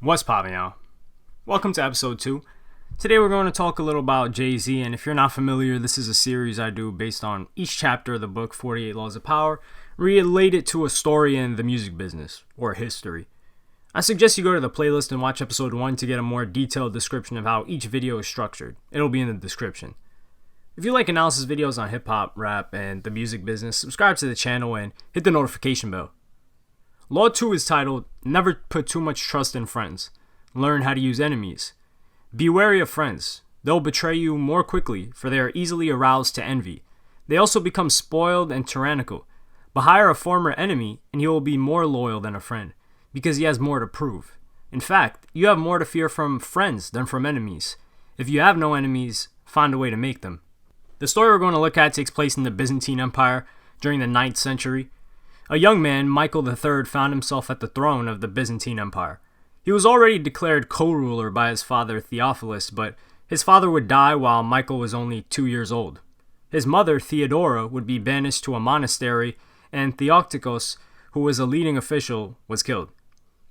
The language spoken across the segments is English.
What's poppin', y'all? Welcome to episode 2. Today we're going to talk a little about Jay-Z, and if you're not familiar, this is a series I do based on each chapter of the book 48 Laws of Power, related to a story in the music business, or history. I suggest you go to the playlist and watch episode 1 to get a more detailed description of how each video is structured. It'll be in the description. If you like analysis videos on hip-hop, rap, and the music business, subscribe to the channel and hit the notification bell. Law 2 is titled, Never Put Too Much Trust in Friends. Learn how to use enemies. Be wary of friends. They'll betray you more quickly, for they are easily aroused to envy. They also become spoiled and tyrannical. But hire a former enemy, and he will be more loyal than a friend, because he has more to prove. In fact, you have more to fear from friends than from enemies. If you have no enemies, find a way to make them. The story we're going to look at takes place in the Byzantine Empire during the 9th century. A young man, Michael III, found himself at the throne of the Byzantine Empire. He was already declared co-ruler by his father Theophilus, but his father would die while Michael was only 2 years old. His mother, Theodora, would be banished to a monastery, and Theocticus, who was a leading official, was killed.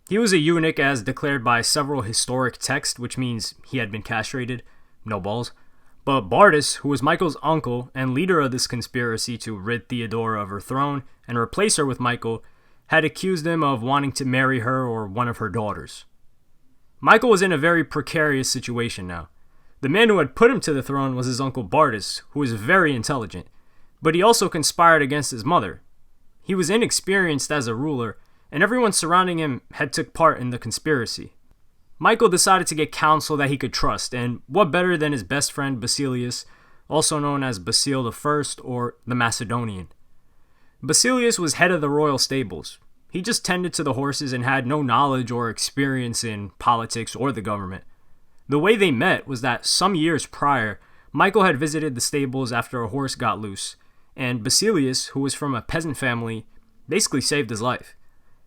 He was a eunuch as declared by several historic texts, which means he had been castrated. No balls. But Bardas, who was Michael's uncle and leader of this conspiracy to rid Theodora of her throne and replace her with Michael, had accused him of wanting to marry her or one of her daughters. Michael was in a very precarious situation now. The man who had put him to the throne was his uncle Bardas, who was very intelligent, but he also conspired against his mother. He was inexperienced as a ruler, and everyone surrounding him had took part in the conspiracy. Michael decided to get counsel that he could trust, and what better than his best friend Basilius, also known as Basil I or the Macedonian. Basilius was head of the royal stables. He just tended to the horses and had no knowledge or experience in politics or the government. The way they met was that some years prior, Michael had visited the stables after a horse got loose, and Basilius, who was from a peasant family, basically saved his life.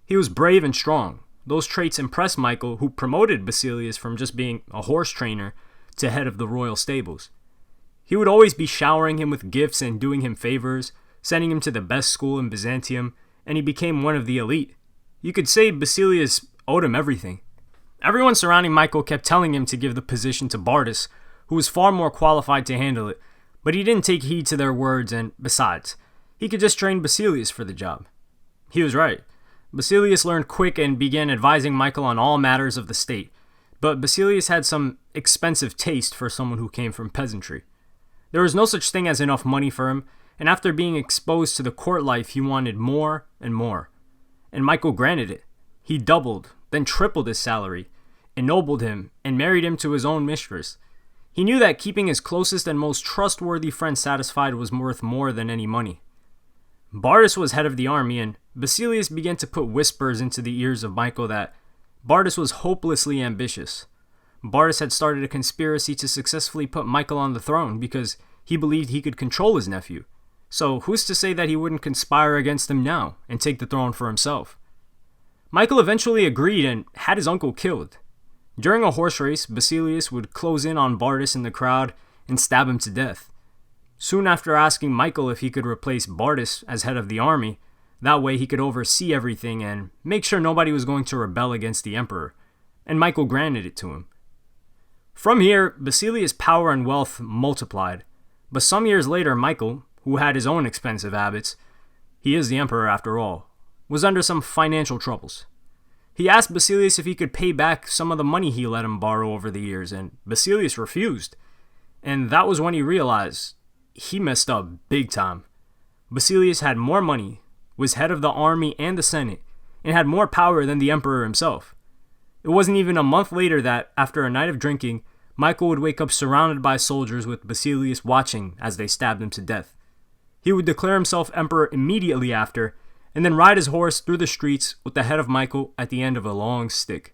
He was brave and strong. Those traits impressed Michael, who promoted Basilius from just being a horse trainer to head of the royal stables. He would always be showering him with gifts and doing him favors, sending him to the best school in Byzantium, and he became one of the elite. You could say Basilius owed him everything. Everyone surrounding Michael kept telling him to give the position to Bardas, who was far more qualified to handle it, but he didn't take heed to their words, and besides, he could just train Basilius for the job. He was right. Basilius learned quick and began advising Michael on all matters of the state, but Basilius had some expensive taste for someone who came from peasantry. There was no such thing as enough money for him, and after being exposed to the court life, he wanted more and more. And Michael granted it. He doubled, then tripled his salary, ennobled him, and married him to his own mistress. He knew that keeping his closest and most trustworthy friend satisfied was worth more than any money. Bardas was head of the army, and Basilius began to put whispers into the ears of Michael that Bardas was hopelessly ambitious. Bardas had started a conspiracy to successfully put Michael on the throne because he believed he could control his nephew. So who's to say that he wouldn't conspire against him now and take the throne for himself? Michael eventually agreed and had his uncle killed. During a horse race, Basilius would close in on Bardas in the crowd and stab him to death. Soon after asking Michael if he could replace Bardas as head of the army, that way he could oversee everything and make sure nobody was going to rebel against the emperor, and Michael granted it to him. From here, Basilius' power and wealth multiplied, but some years later Michael, who had his own expensive habits, he is the emperor after all, was under some financial troubles. He asked Basilius if he could pay back some of the money he let him borrow over the years, and Basilius refused, and that was when he realized he messed up big time. Basilius had more money, was head of the army and the Senate, and had more power than the emperor himself. It wasn't even a month later that, after a night of drinking, Michael would wake up surrounded by soldiers with Basilius watching as they stabbed him to death. He would declare himself emperor immediately after, and then ride his horse through the streets with the head of Michael at the end of a long stick.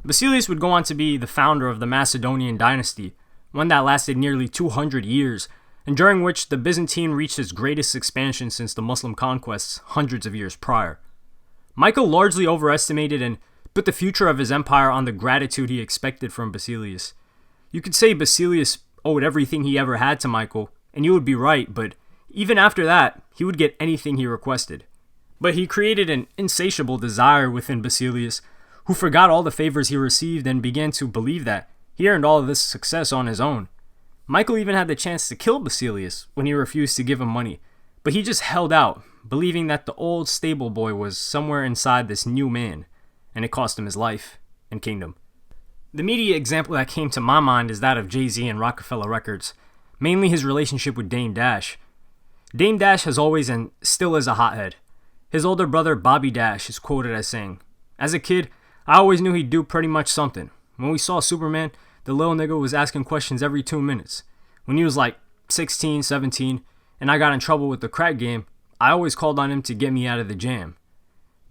Basilius would go on to be the founder of the Macedonian dynasty, one that lasted nearly 200 years, and during which the Byzantine reached its greatest expansion since the Muslim conquests hundreds of years prior. Michael largely overestimated and put the future of his empire on the gratitude he expected from Basilius. You could say Basilius owed everything he ever had to Michael, and you would be right, but even after that, he would get anything he requested. But he created an insatiable desire within Basilius, who forgot all the favors he received and began to believe that he earned all of this success on his own. Michael even had the chance to kill Basilius when he refused to give him money, but he just held out, believing that the old stable boy was somewhere inside this new man, and it cost him his life and kingdom. The immediate example that came to my mind is that of Jay-Z and Roc-A-Fella Records, mainly his relationship with Dame Dash. Dame Dash has always and still is a hothead. His older brother Bobby Dash is quoted as saying, "As a kid, I always knew he'd do pretty much something. When we saw Superman, the little nigga was asking questions every 2 minutes. When he was like 16, 17, and I got in trouble with the crack game, I always called on him to get me out of the jam."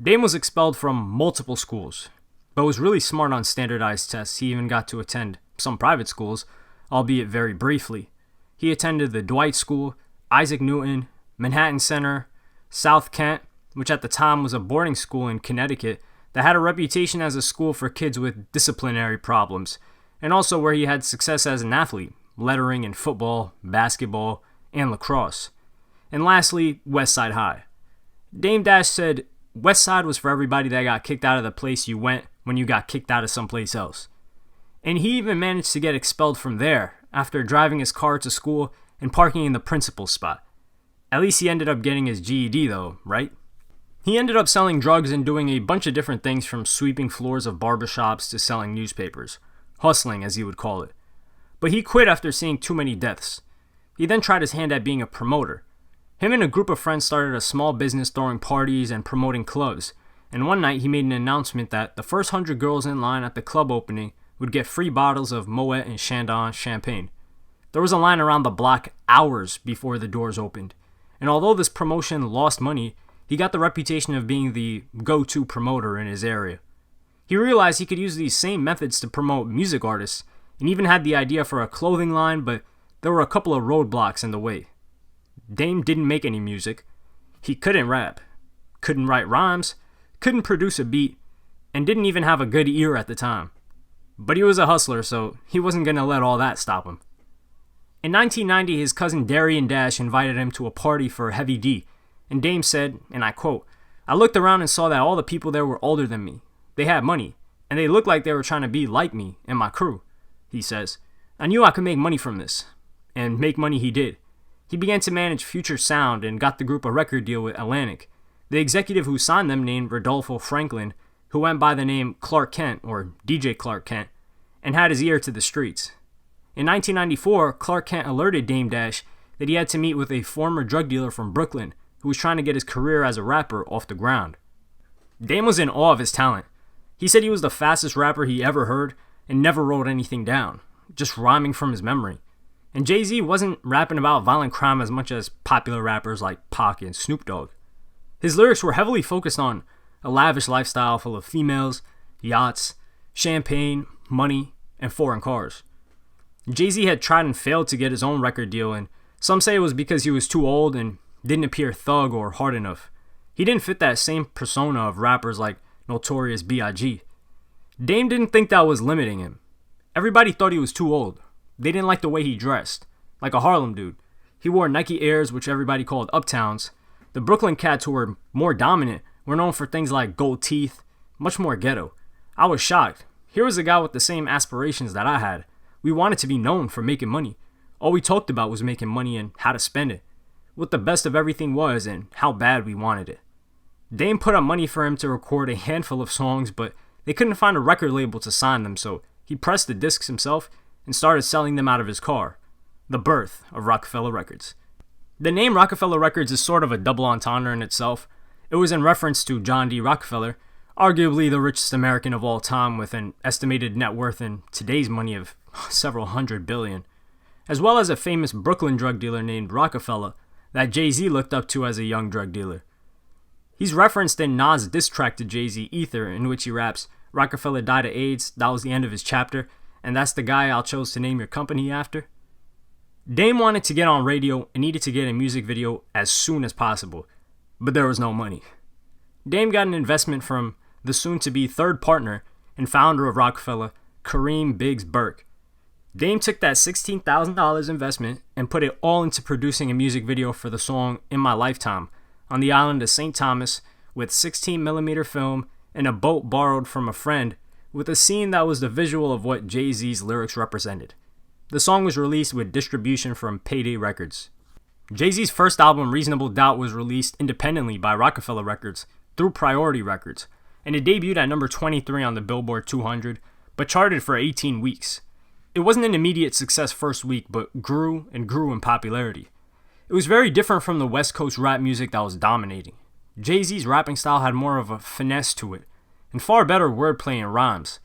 Dame was expelled from multiple schools, but was really smart on standardized tests. He even got to attend some private schools, albeit very briefly. He attended the Dwight School, Isaac Newton, Manhattan Center, South Kent, which at the time was a boarding school in Connecticut that had a reputation as a school for kids with disciplinary problems, and also where he had success as an athlete, lettering in football, basketball, and lacrosse. And lastly, Westside High. Dame Dash said Westside was for everybody that got kicked out of the place you went when you got kicked out of someplace else. And he even managed to get expelled from there after driving his car to school and parking in the principal's spot. At least he ended up getting his GED though, right? He ended up selling drugs and doing a bunch of different things, from sweeping floors of barbershops to selling newspapers. Hustling, as he would call it. But he quit after seeing too many deaths. He then tried his hand at being a promoter. Him and a group of friends started a small business throwing parties and promoting clubs, and one night he made an announcement that the first 100 girls in line at the club opening would get free bottles of Moet and Chandon champagne. There was a line around the block hours before the doors opened, and although this promotion lost money, he got the reputation of being the go-to promoter in his area. He realized he could use these same methods to promote music artists, and even had the idea for a clothing line, but there were a couple of roadblocks in the way. Dame didn't make any music. He couldn't rap, couldn't write rhymes, couldn't produce a beat, and didn't even have a good ear at the time. But he was a hustler, so he wasn't going to let all that stop him. In 1990, his cousin Darian Dash invited him to a party for Heavy D, and Dame said, and I quote, "I looked around and saw that all the people there were older than me. They had money, and they looked like they were trying to be like me and my crew," he says. "I knew I could make money from this," and make money he did. He began to manage Future Sound and got the group a record deal with Atlantic. The executive who signed them named Rodolfo Franklin, who went by the name Clark Kent, or DJ Clark Kent, and had his ear to the streets. In 1994, Clark Kent alerted Dame Dash that he had to meet with a former drug dealer from Brooklyn who was trying to get his career as a rapper off the ground. Dame was in awe of his talent. He said he was the fastest rapper he ever heard and never wrote anything down, just rhyming from his memory. And Jay-Z wasn't rapping about violent crime as much as popular rappers like Pac and Snoop Dogg. His lyrics were heavily focused on a lavish lifestyle full of females, yachts, champagne, money, and foreign cars. Jay-Z had tried and failed to get his own record deal, and some say it was because he was too old and didn't appear thug or hard enough. He didn't fit that same persona of rappers like Notorious B.I.G. Dame didn't think that was limiting him. Everybody thought he was too old. They didn't like the way he dressed, like a Harlem dude. He wore Nike Airs, which everybody called Uptowns. The Brooklyn cats, who were more dominant, were known for things like gold teeth, much more ghetto. I was shocked. Here was a guy with the same aspirations that I had. We wanted to be known for making money. All we talked about was making money and how to spend it, what the best of everything was and how bad we wanted it. Dame put up money for him to record a handful of songs, but they couldn't find a record label to sign them, so he pressed the discs himself and started selling them out of his car. The birth of Roc-A-Fella Records. The name Roc-A-Fella Records is sort of a double entendre in itself. It was in reference to John D. Rockefeller, arguably the richest American of all time with an estimated net worth in today's money of several $100 billion, as well as a famous Brooklyn drug dealer named Roc-A-Fella that Jay-Z looked up to as a young drug dealer. He's referenced in Nas' diss track to Jay-Z, Ether, in which he raps, "Roc-A-Fella died of AIDS, that was the end of his chapter, and that's the guy I chose to name your company after." Dame wanted to get on radio and needed to get a music video as soon as possible, but there was no money. Dame got an investment from the soon-to-be third partner and founder of Roc-A-Fella, Kareem Biggs Burke. Dame took that $16,000 investment and put it all into producing a music video for the song In My Lifetime on the island of St. Thomas with 16mm film and a boat borrowed from a friend, with a scene that was the visual of what Jay-Z's lyrics represented. The song was released with distribution from Payday Records. Jay-Z's first album, Reasonable Doubt, was released independently by Roc-A-Fella Records through Priority Records, and it debuted at number 23 on the Billboard 200, but charted for 18 weeks. It wasn't an immediate success first week, but grew and grew in popularity. It was very different from the West Coast rap music that was dominating. Jay-Z's rapping style had more of a finesse to it, and far better wordplay and rhymes.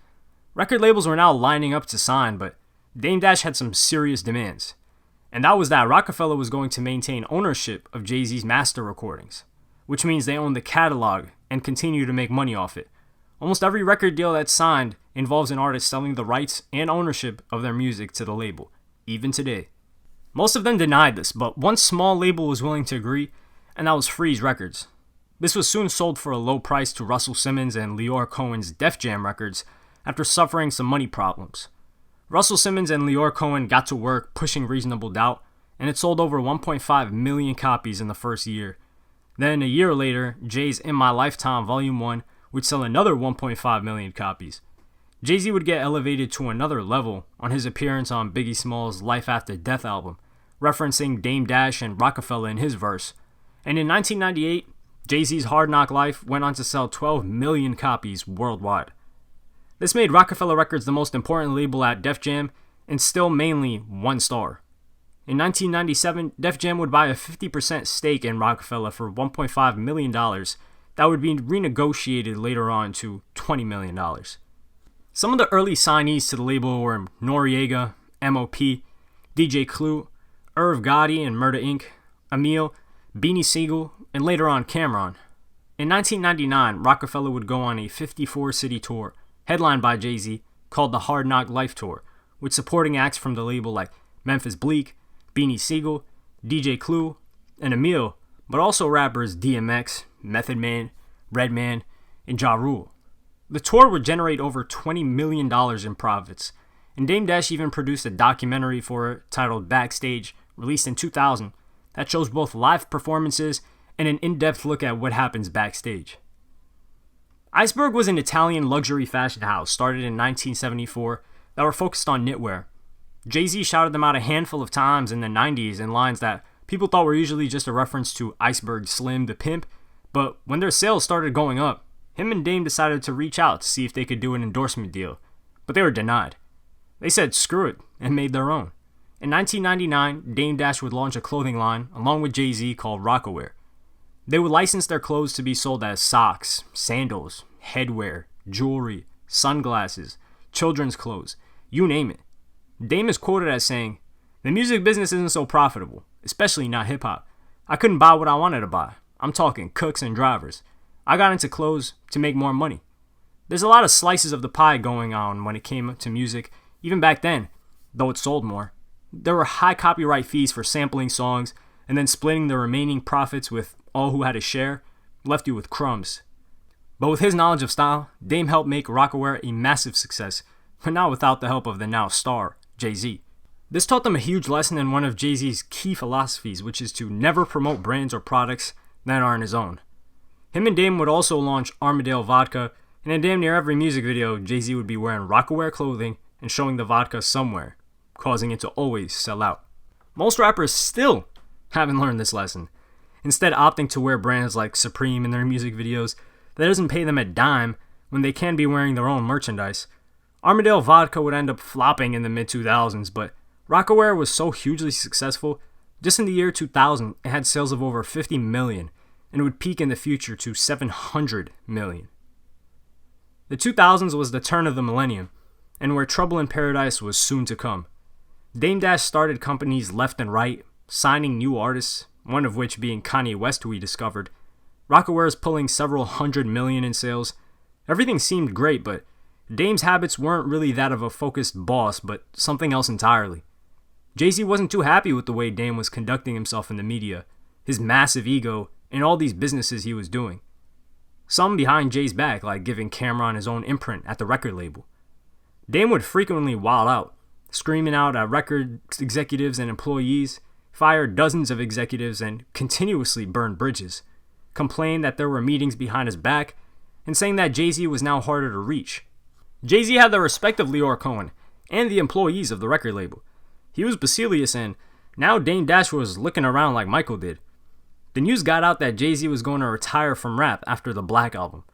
Record labels were now lining up to sign, but Dame Dash had some serious demands. And that was that Roc-A-Fella was going to maintain ownership of Jay-Z's master recordings, which means they own the catalog and continue to make money off it. Almost every record deal that's signed involves an artist selling the rights and ownership of their music to the label, even today. Most of them denied this, but one small label was willing to agree, and that was Freeze Records. This was soon sold for a low price to Russell Simmons and Leor Cohen's Def Jam Records after suffering some money problems. Russell Simmons and Leor Cohen got to work pushing Reasonable Doubt, and it sold over 1.5 million copies in the first year. Then, a year later, Jay's In My Lifetime Volume 1 would sell another 1.5 million copies. Jay-Z would get elevated to another level on his appearance on Biggie Smalls' Life After Death album, referencing Dame Dash and Roc-A-Fella in his verse. And in 1998, Jay-Z's Hard Knock Life went on to sell 12 million copies worldwide. This made Roc-A-Fella Records the most important label at Def Jam, and still mainly one star. In 1997, Def Jam would buy a 50% stake in Roc-A-Fella for $1.5 million that would be renegotiated later on to $20 million. Some of the early signees to the label were Noreaga, M.O.P., DJ Clue, Irv Gotti and Murder Inc., Emil, Beanie Siegel, and later on Cameron. In 1999, Roc-A-Fella would go on a 54-city tour, headlined by Jay-Z, called the Hard Knock Life Tour, with supporting acts from the label like Memphis Bleek, Beanie Siegel, DJ Clue, and Emil, but also rappers DMX, Method Man, Redman, and Ja Rule. The tour would generate over $20 million in profits, and Dame Dash even produced a documentary for it titled Backstage, released in 2000, that shows both live performances and an in-depth look at what happens backstage. Iceberg was an Italian luxury fashion house started in 1974 that were focused on knitwear. Jay-Z shouted them out a handful of times in the 90s in lines that people thought were usually just a reference to Iceberg Slim the Pimp, but when their sales started going up, him and Dame decided to reach out to see if they could do an endorsement deal, but they were denied. They said screw it and made their own. In 1999, Dame Dash would launch a clothing line along with Jay-Z called Roc-A-Wear. They would license their clothes to be sold as socks, sandals, headwear, jewelry, sunglasses, children's clothes, you name it. Dame is quoted as saying, "The music business isn't so profitable, especially not hip-hop. I couldn't buy what I wanted to buy. I'm talking cooks and drivers. I got into clothes to make more money." There's a lot of slices of the pie going on when it came to music, even back then, though it sold more. There were high copyright fees for sampling songs, and then splitting the remaining profits with all who had a share left you with crumbs. But with his knowledge of style, Dame helped make Roc-A-Wear a massive success, but not without the help of the now star, Jay-Z. This taught them a huge lesson in one of Jay-Z's key philosophies, which is to never promote brands or products that aren't his own. Him and Dame would also launch Armadale Vodka, and in damn near every music video, Jay-Z would be wearing Roc-A-Wear clothing and showing the vodka somewhere, causing it to always sell out. Most rappers still haven't learned this lesson, instead opting to wear brands like Supreme in their music videos that doesn't pay them a dime when they can be wearing their own merchandise. Armadale Vodka would end up flopping in the mid-2000s, but Roc-A-Wear was so hugely successful, just in the year 2000 it had sales of over 50 million, and it would peak in the future to 700 million. The 2000s was the turn of the millennium, and where trouble in paradise was soon to come. Dame Dash started companies left and right, signing new artists, one of which being Kanye West, who he discovered. Roc-A-Wear is pulling several hundred million in sales. Everything seemed great, but Dame's habits weren't really that of a focused boss, but something else entirely. Jay-Z wasn't too happy with the way Dame was conducting himself in the media, his massive ego, and all these businesses he was doing. Some behind Jay's back, like giving Cameron his own imprint at the record label. Dame would frequently wild out, screaming out at record executives and employees, fired dozens of executives, and continuously burned bridges, complained that there were meetings behind his back, and saying that Jay-Z was now harder to reach. Jay-Z had the respect of Lyor Cohen and the employees of the record label. He was Basilius, and now Dame Dash was looking around like Michael did. The news got out that Jay-Z was going to retire from rap after the Black album.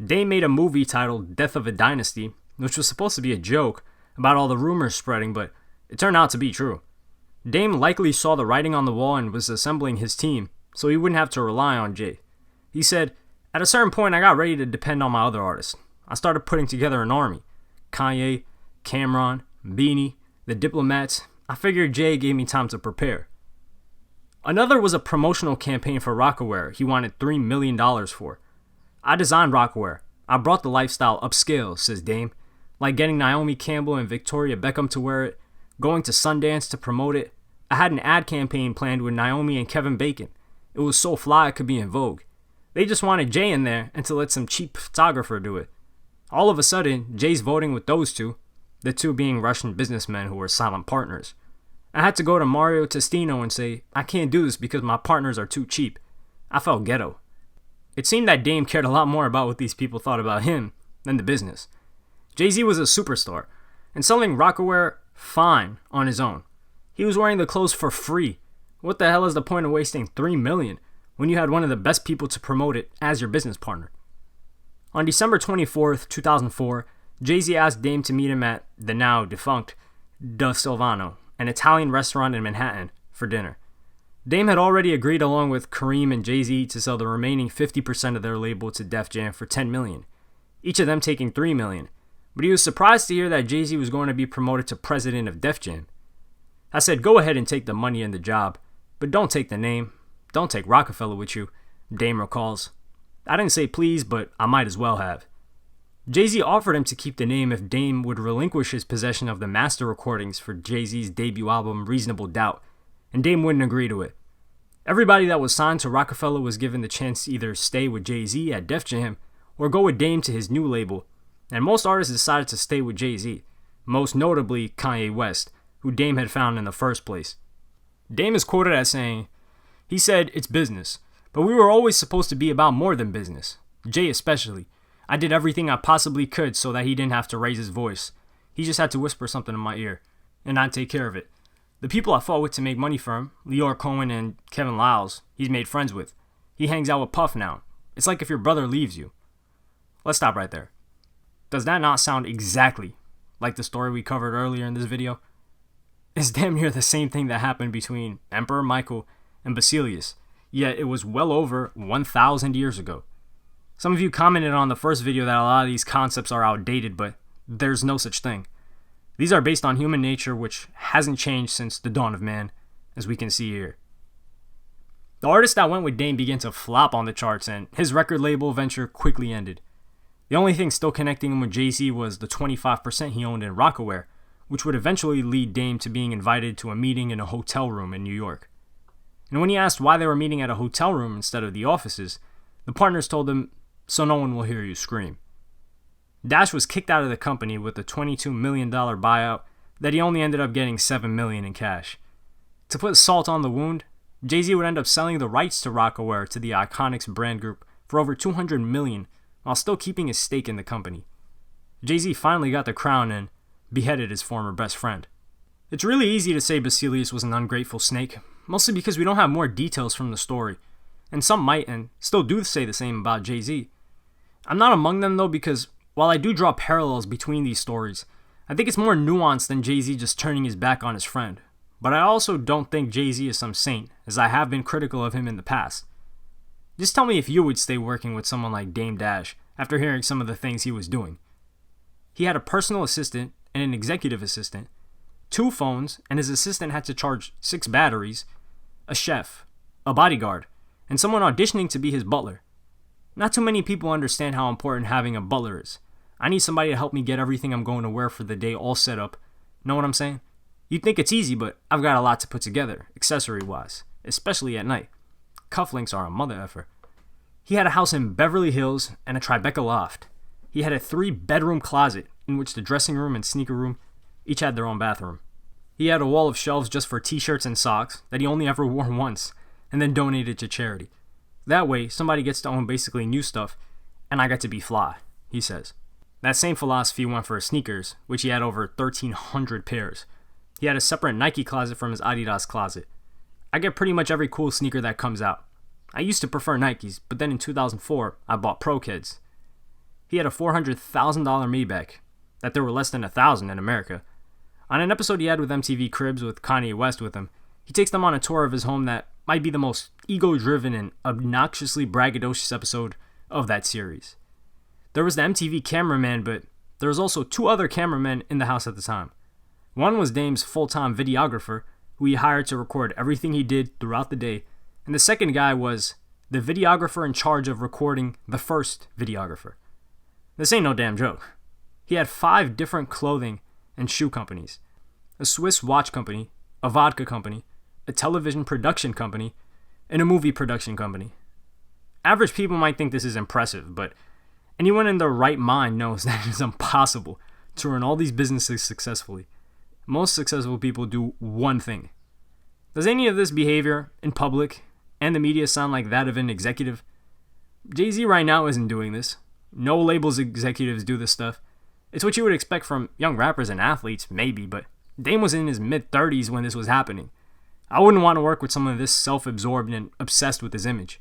Dame made a movie titled Death of a Dynasty, which was supposed to be a joke about all the rumors spreading, but it turned out to be true. Dame likely saw the writing on the wall and was assembling his team, so he wouldn't have to rely on Jay. He said, "At a certain point, I got ready to depend on my other artists. I started putting together an army. Kanye, Cameron, Beanie, the Diplomats. I figured Jay gave me time to prepare." Another was a promotional campaign for Roc-A-Wear he wanted $3 million for. "I designed Roc-A-Wear. I brought the lifestyle upscale," says Dame. "Like getting Naomi Campbell and Victoria Beckham to wear it, going to Sundance to promote it. I had an ad campaign planned with Naomi and Kevin Bacon. It was so fly it could be in Vogue. They just wanted Jay in there and to let some cheap photographer do it. All of a sudden, Jay's voting with those two, the two being Russian businessmen who were silent partners. I had to go to Mario Testino and say, I can't do this because my partners are too cheap. I felt ghetto." It seemed that Dame cared a lot more about what these people thought about him than the business. Jay-Z was a superstar, and selling Roc-A-Wear fine on his own. He was wearing the clothes for free. What the hell is the point of wasting $3 million when you had one of the best people to promote it as your business partner? On December 24th, 2004, Jay-Z asked Dame to meet him at the now defunct Da Silvano, an Italian restaurant in Manhattan, for dinner. Dame had already agreed along with Kareem and Jay-Z to sell the remaining 50% of their label to Def Jam for $10 million, each of them taking $3 million. But he was surprised to hear that Jay-Z was going to be promoted to president of Def Jam. "I said, go ahead and take the money and the job, but don't take the name. Don't take Roc-A-Fella with you," Dame recalls. "I didn't say please, but I might as well have." Jay-Z offered him to keep the name if Dame would relinquish his possession of the master recordings for Jay-Z's debut album Reasonable Doubt, and Dame wouldn't agree to it. Everybody that was signed to Roc-A-Fella was given the chance to either stay with Jay-Z at Def Jam or go with Dame to his new label, and most artists decided to stay with Jay-Z, most notably Kanye West, who Dame had found in the first place. Dame is quoted as saying, "He said, it's business, but we were always supposed to be about more than business. Jay especially. I did everything I possibly could so that he didn't have to raise his voice. He just had to whisper something in my ear, and I'd take care of it. The people I fought with to make money for him, Lyor Cohen and Kevin Lyles, he's made friends with. He hangs out with Puff now. It's like if your brother leaves you." Let's stop right there. Does that not sound exactly like the story we covered earlier in this video? It's damn near the same thing that happened between Emperor Michael and Basilius, yet it was well over 1,000 years ago. Some of you commented on the first video that a lot of these concepts are outdated, but there's no such thing. These are based on human nature, which hasn't changed since the dawn of man, as we can see here. The artist that went with Dame began to flop on the charts, and his record label venture quickly ended. The only thing still connecting him with Jay-Z was the 25% he owned in Roc-A-Wear, which would eventually lead Dame to being invited to a meeting in a hotel room in New York. And when he asked why they were meeting at a hotel room instead of the offices, the partners told him, "So no one will hear you scream." Dash was kicked out of the company with a $22 million buyout that he only ended up getting $7 million in cash. To put salt on the wound, Jay-Z would end up selling the rights to Roc-A-Wear to the Iconics brand group for over $200 million while still keeping his stake in the company. Jay-Z finally got the crown and beheaded his former best friend. It's really easy to say Basilius was an ungrateful snake, mostly because we don't have more details from the story, and some might and still do say the same about Jay-Z. I'm not among them though, because while I do draw parallels between these stories, I think it's more nuanced than Jay-Z just turning his back on his friend. But I also don't think Jay-Z is some saint, as I have been critical of him in the past. Just tell me if you would stay working with someone like Dame Dash after hearing some of the things he was doing. He had a personal assistant and an executive assistant, 2 phones, and his assistant had to charge 6 batteries, a chef, a bodyguard, and someone auditioning to be his butler. Not too many people understand how important having a butler is. I need somebody to help me get everything I'm going to wear for the day all set up. Know what I'm saying? You'd think it's easy, but I've got a lot to put together, accessory-wise, especially at night. Cufflinks are a mother effer. He had a house in Beverly Hills and a Tribeca loft. He had a 3-bedroom closet in which the dressing room and sneaker room each had their own bathroom. He had a wall of shelves just for t-shirts and socks that he only ever wore once and then donated to charity. That way, somebody gets to own basically new stuff, and I got to be fly, he says. That same philosophy went for his sneakers, which he had over 1,300 pairs. He had a separate Nike closet from his Adidas closet. I get pretty much every cool sneaker that comes out. I used to prefer Nikes, but then in 2004, I bought Pro Kids. He had a $400,000 Maybach, that there were less than 1,000 in America. On an episode he had with MTV Cribs with Kanye West with him, he takes them on a tour of his home that might be the most ego-driven and obnoxiously braggadocious episode of that series. There was the MTV cameraman, but there was also 2 other cameramen in the house at the time. One was Dame's full-time videographer, who he hired to record everything he did throughout the day, and the second guy was the videographer in charge of recording the first videographer. This ain't no damn joke. He had 5 different clothing and shoe companies, a Swiss watch company, a vodka company, a television production company, and a movie production company. Average people might think this is impressive, but anyone in their right mind knows that it is impossible to run all these businesses successfully. Most successful people do one thing. Does any of this behavior in public and the media sound like that of an executive? Jay-Z right now isn't doing this. No labels executives do this stuff. It's what you would expect from young rappers and athletes, maybe, but Dame was in his mid-30s when this was happening. I wouldn't want to work with someone this self-absorbed and obsessed with his image.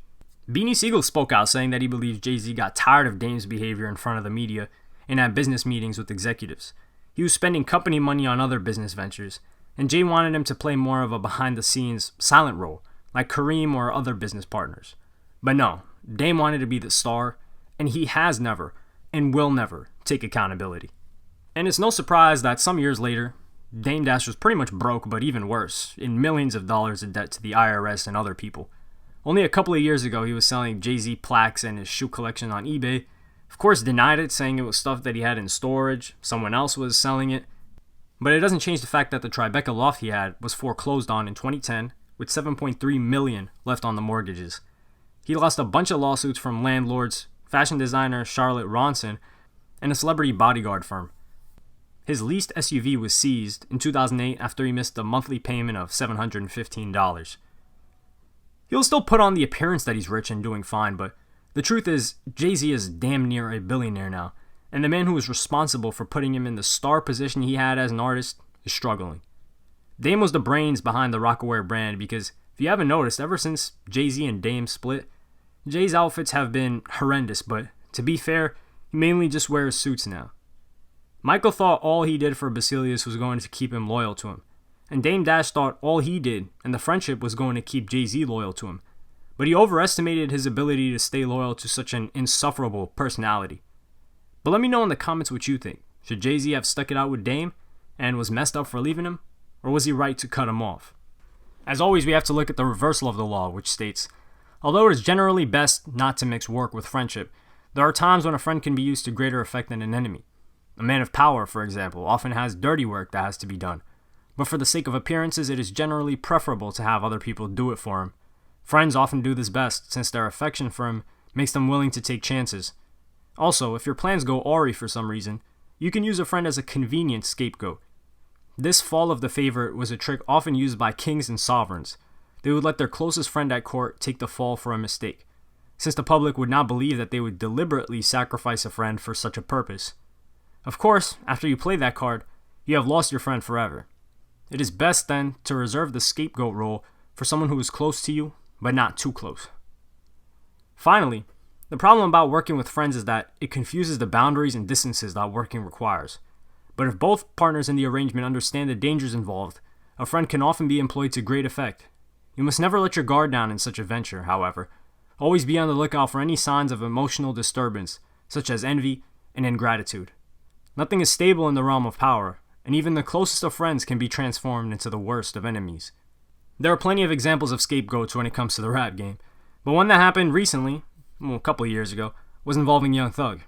Beanie Siegel spoke out saying that he believes Jay-Z got tired of Dame's behavior in front of the media and at business meetings with executives. He was spending company money on other business ventures, and Jay wanted him to play more of a behind-the-scenes silent role, like Kareem or other business partners. But no, Dame wanted to be the star, and he has never, and will never, take accountability. And it's no surprise that some years later, Dame Dash was pretty much broke, but even worse, in millions of dollars in debt to the IRS and other people. Only a couple of years ago, he was selling Jay-Z plaques and his shoe collection on eBay. Of course, denied it, saying it was stuff that he had in storage. Someone else was selling it. But it doesn't change the fact that the Tribeca loft he had was foreclosed on in 2010, with $7.3 million left on the mortgages. He lost a bunch of lawsuits from landlords, fashion designer Charlotte Ronson, and a celebrity bodyguard firm. His leased SUV was seized in 2008 after he missed a monthly payment of $715. He'll still put on the appearance that he's rich and doing fine, but the truth is, Jay-Z is damn near a billionaire now, and the man who was responsible for putting him in the star position he had as an artist is struggling. Dame was the brains behind the Roc-A-Wear brand because, if you haven't noticed, ever since Jay-Z and Dame split, Jay's outfits have been horrendous, but to be fair, he mainly just wears suits now. Michael thought all he did for Basilius was going to keep him loyal to him, and Dame Dash thought all he did and the friendship was going to keep Jay-Z loyal to him, but he overestimated his ability to stay loyal to such an insufferable personality. But let me know in the comments what you think. Should Jay-Z have stuck it out with Dame and was messed up for leaving him, or was he right to cut him off? As always, we have to look at the reversal of the law, which states, although it is generally best not to mix work with friendship, there are times when a friend can be used to greater effect than an enemy. A man of power, for example, often has dirty work that has to be done, but for the sake of appearances, it is generally preferable to have other people do it for him. Friends often do this best, since their affection for him makes them willing to take chances. Also, if your plans go awry for some reason, you can use a friend as a convenient scapegoat. This fall of the favorite was a trick often used by kings and sovereigns. They would let their closest friend at court take the fall for a mistake, since the public would not believe that they would deliberately sacrifice a friend for such a purpose. Of course, after you play that card, you have lost your friend forever. It is best, then, to reserve the scapegoat role for someone who is close to you, but not too close. Finally, the problem about working with friends is that it confuses the boundaries and distances that working requires. But if both partners in the arrangement understand the dangers involved, a friend can often be employed to great effect. You must never let your guard down in such a venture, however. Always be on the lookout for any signs of emotional disturbance, such as envy and ingratitude. Nothing is stable in the realm of power, and even the closest of friends can be transformed into the worst of enemies. There are plenty of examples of scapegoats when it comes to the rap game, but one that happened recently, a couple of years ago, was involving Young Thug.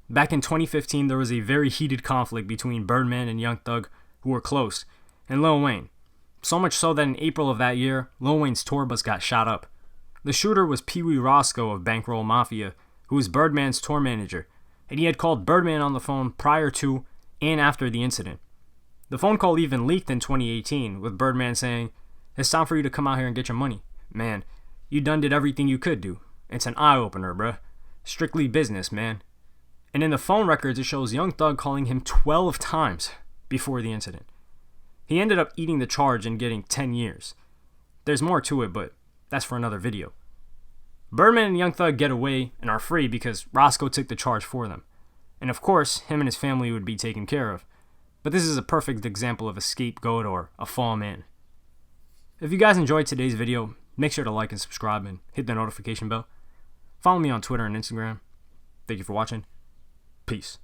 Back in 2015, there was a very heated conflict between Birdman and Young Thug, who were close, and Lil Wayne. So much so that in April of that year, Lil Wayne's tour bus got shot up. The shooter was Pee Wee Roscoe of Bankroll Mafia, who was Birdman's tour manager, and he had called Birdman on the phone prior to and after the incident. The phone call even leaked in 2018, with Birdman saying, "It's time for you to come out here and get your money. Man, you done did everything you could do. It's an eye-opener, bruh. Strictly business, man. And in the phone records, it shows Young Thug calling him 12 times before the incident. He ended up eating the charge and getting 10 years. There's more to it, but that's for another video. Birdman and Young Thug get away and are free because Roscoe took the charge for them. And of course, him and his family would be taken care of. But this is a perfect example of a scapegoat or a fall man. If you guys enjoyed today's video, make sure to like and subscribe and hit the notification bell. Follow me on Twitter and Instagram. Thank you for watching. Peace.